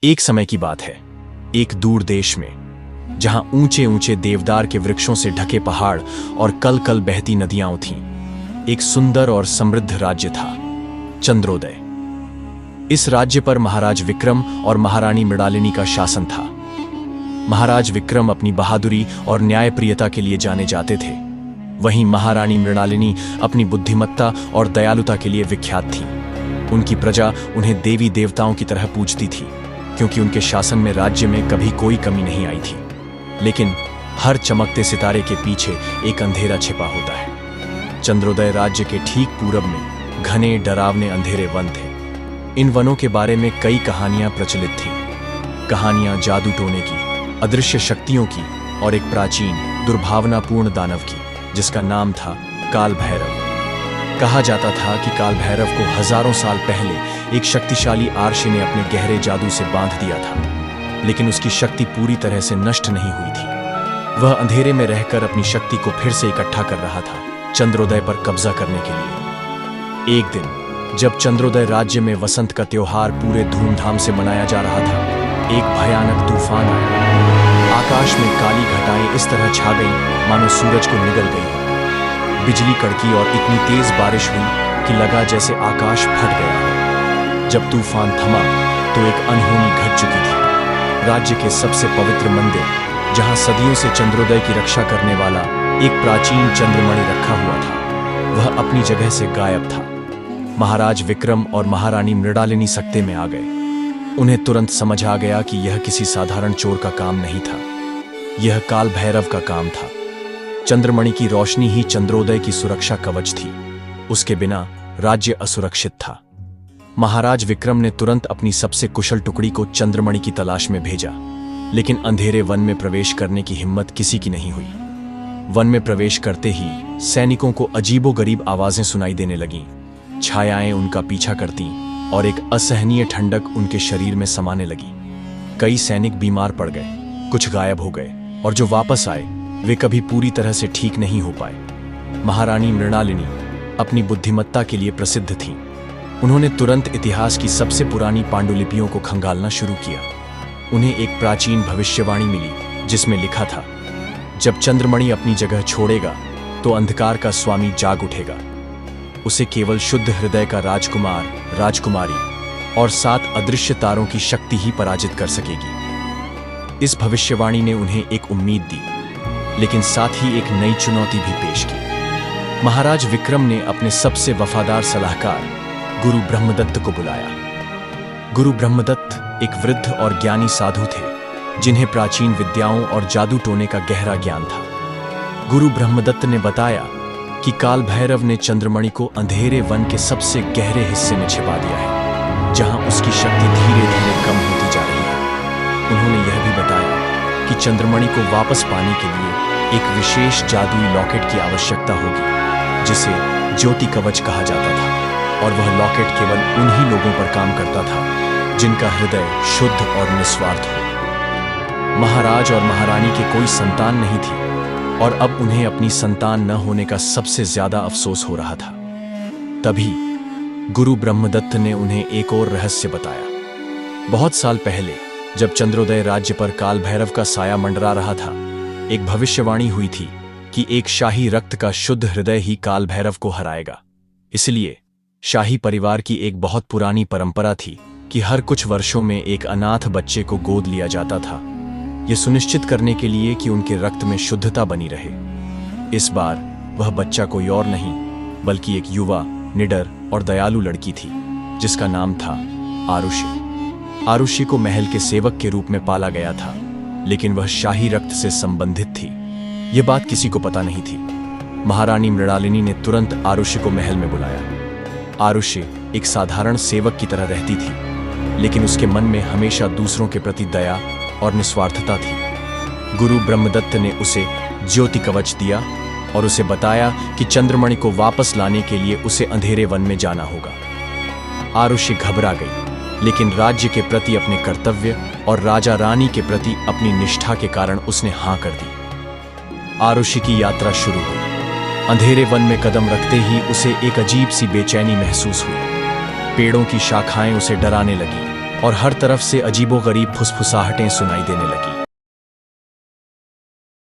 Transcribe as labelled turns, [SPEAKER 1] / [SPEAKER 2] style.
[SPEAKER 1] एक समय की बात है, एक दूर देश में, जहां ऊंचे ऊंचे देवदार के वृक्षों से ढके पहाड़ और कल कल बहती नदियां थीं, एक सुंदर और समृद्ध राज्य था, चंद्रोदय। इस राज्य पर महाराज विक्रम और महारानी मृणालिनी का शासन था। महाराज विक्रम अपनी बहादुरी और न्यायप्रियता के लिए जाने जाते थे, वहीं महारानी मृणालिनी अपनी बुद्धिमत्ता और दयालुता के लिए विख्यात थी। उनकी प्रजा उन्हें देवी देवताओं की तरह पूजती थी, क्योंकि उनके शासन में राज्य में कभी कोई कमी नहीं आई थी। लेकिन हर चमकते सितारे के पीछे एक अंधेरा छिपा होता है। चंद्रोदय राज्य के ठीक पूरब में घने डरावने अंधेरे वन थे। इन वनों के बारे में कई कहानियां प्रचलित थीं। कहानियां जादू टोने की, अदृश्य शक्तियों की और एक प्राचीन दुर्भावनापूर्ण दानव की, जिसका नाम था काल भैरव। कहा जाता था कि काल भैरव को हजारों साल पहले एक शक्तिशाली आर्षि ने अपने गहरे जादू से बांध दिया था, लेकिन उसकी शक्ति पूरी तरह से नष्ट नहीं हुई थी। वह अंधेरे में रहकर अपनी शक्ति को फिर से इकट्ठा कर रहा था, चंद्रोदय पर कब्जा करने के लिए। एक दिन जब चंद्रोदय राज्य में वसंत का त्योहार पूरे धूमधाम से मनाया जा रहा था, एक भयानक तूफान आया। आकाश में काली घटाएं इस तरह छा गई मानो सूरज को निगल गई हो। बिजली कड़की और इतनी तेज बारिश हुई कि लगा जैसे आकाश फट गया। जब तूफान थमा तो एक अनहोनी घट चुकी थी। राज्य के सबसे पवित्र मंदिर, जहां सदियों से चंद्रोदय की रक्षा करने वाला एक प्राचीन चंद्रमणि रखा हुआ था, वह अपनी जगह से गायब था। महाराज विक्रम और महारानी मृणालिनी सकते में आ गए। उन्हें तुरंत समझ आ गया कि यह किसी साधारण चोर का काम नहीं था, यह काल भैरव का काम था। चंद्रमणि की रोशनी ही चंद्रोदय की सुरक्षा कवच थी। उसके बिना राज्य असुरक्षित था। महाराज विक्रम ने तुरंत अपनी सबसे कुशल टुकड़ी को चंद्रमणि की तलाश में भेजा, लेकिन अंधेरे वन में प्रवेश करने की हिम्मत किसी की नहीं हुई। वन में प्रवेश करते ही सैनिकों को अजीबोगरीब आवाजें सुनाई देने लगीं। छायाएं उनका पीछा करतीं और एक असहनीय ठंडक उनके शरीर में समाने लगी। कई सैनिक बीमार पड़ गए, कुछ गायब हो गए, और जो वापस आए वे कभी पूरी तरह से ठीक नहीं हो पाए। महारानी मृणालिनी अपनी बुद्धिमत्ता के लिए प्रसिद्ध थीं। उन्होंने तुरंत इतिहास की सबसे पुरानी पांडुलिपियों को खंगालना शुरू किया। उन्हें एक प्राचीन भविष्यवाणी मिली, जिसमें लिखा था, जब चंद्रमणि अपनी जगह छोड़ेगा तो अंधकार का स्वामी जाग उठेगा। उसे केवल शुद्ध हृदय का राजकुमार, राजकुमारी और 7 अदृश्य तारों की शक्ति ही पराजित कर सकेगी। इस भविष्यवाणी ने उन्हें एक उम्मीद दी, लेकिन साथ ही एक नई चुनौती भी पेश की। महाराज विक्रम ने अपने सबसे वफादार सलाहकार गुरु ब्रह्मदत्त को बुलाया। गुरु ब्रह्मदत्त एक वृद्ध और ज्ञानी साधु थे, जिन्हें प्राचीन विद्याओं और जादू टोने का गहरा ज्ञान था। गुरु ब्रह्मदत्त ने बताया कि काल भैरव ने चंद्रमणि को अंधेरे वन के सबसे गहरे हिस्से में छिपा दिया है, जहां उसकी शक्ति धीरे धीरे कम होती जा रही है। उन्होंने यह भी बताया कि चंद्रमणि को वापस पाने के लिए एक विशेष जादुई लॉकेट की आवश्यकता होगी, जिसे ज्योति कवच कहा जाता था, और वह लॉकेट केवल उन्हीं लोगों पर काम करता था जिनका हृदय शुद्ध और निस्वार्थ हो। महाराज और महारानी के कोई संतान नहीं थी, और अब उन्हें अपनी संतान न होने का सबसे ज्यादा अफसोस हो रहा था। तभी गुरु ब्रह्मदत्त ने उन्हें एक और रहस्य बताया। बहुत साल पहले जब चंद्रोदय राज्य पर काल भैरव का साया मंडरा रहा था, एक भविष्यवाणी हुई थी कि एक शाही रक्त का शुद्ध हृदय ही काल भैरव को हराएगा। इसलिए शाही परिवार की एक बहुत पुरानी परंपरा थी कि हर कुछ वर्षों में एक अनाथ बच्चे को गोद लिया जाता था, यह सुनिश्चित करने के लिए कि उनके रक्त में शुद्धता बनी रहे। इस बार वह बच्चा कोई और नहीं, बल्कि एक युवा, निडर और दयालु लड़की थी, जिसका नाम था आरुषि। आरुषि को महल के सेवक के रूप में पाला गया था, लेकिन वह शाही रक्त से संबंधित थी। यह बात किसी को पता नहीं थी। महारानी मृणालिनी ने तुरंत आरुषि को महल में बुलाया। आरुषि एक साधारण सेवक की तरह रहती थी, लेकिन उसके मन में हमेशा दूसरों के प्रति दया और निस्वार्थता थी। गुरु ब्रह्मदत्त ने उसे ज्योति कवच दिया और उसे बताया कि चंद्रमणि को वापस लाने के लिए उसे अंधेरे वन में जाना होगा। आरुषि घबरा गई, लेकिन राज्य के प्रति अपने कर्तव्य और राजा रानी के प्रति अपनी निष्ठा के कारण उसने हां कर दी। आरुषि की यात्रा शुरू हुई। अंधेरे वन में कदम रखते ही उसे एक अजीब सी बेचैनी महसूस हुई। पेड़ों की शाखाएं उसे डराने लगीं और हर तरफ से अजीबोगरीब फुसफुसाहटें सुनाई देने लगी।